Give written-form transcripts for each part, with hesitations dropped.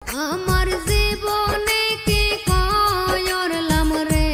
আমার জীবনে কি করলাম রে,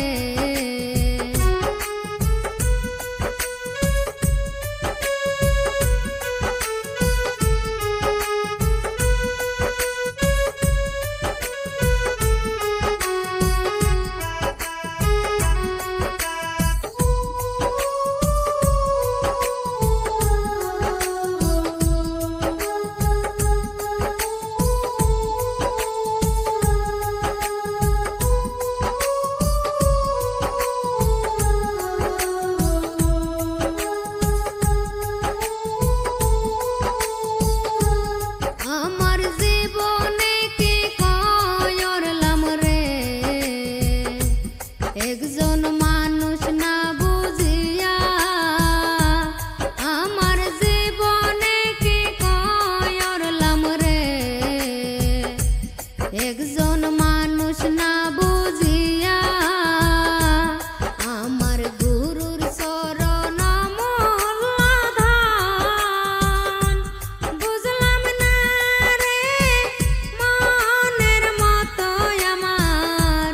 আমার জীবনে কি করলাম রে, একজন মানুষ না বুঝিয়া আমার জীবনে কি করলাম রে, একজন মানুষ না বুঝিয়া আমার গুরুর চরণ মূলধন বুঝলাম না রে, মনের মতো আমার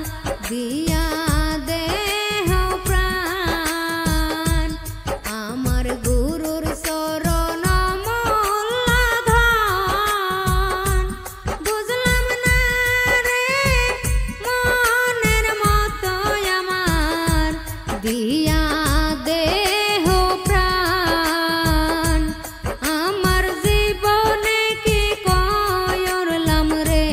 দিয়া দেহ প্রাণ, আমার গুরুর চরণ মূলধন বুঝলাম না রে, মনের মতো আমার দিয়া দেহ প্রাণ, আমার জীবনে কি করলাম রে,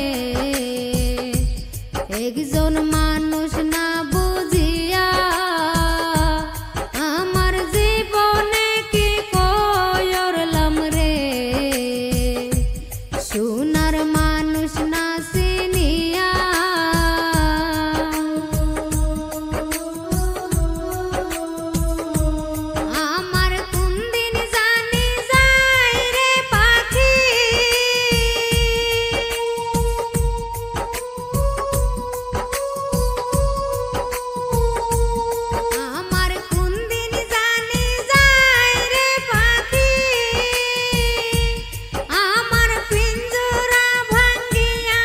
একজন মানুষ না বুঝিয়া আমার জীবনে কি করলাম রে, সোনার মানুষ না চিনিয়া আমার কোন দিন জানি যায় রে পাখি, আমার কোন দিন জানি যায় রে পাখি, আমার পিঞ্জরা ভাঙ্গিয়া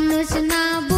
মানুষ না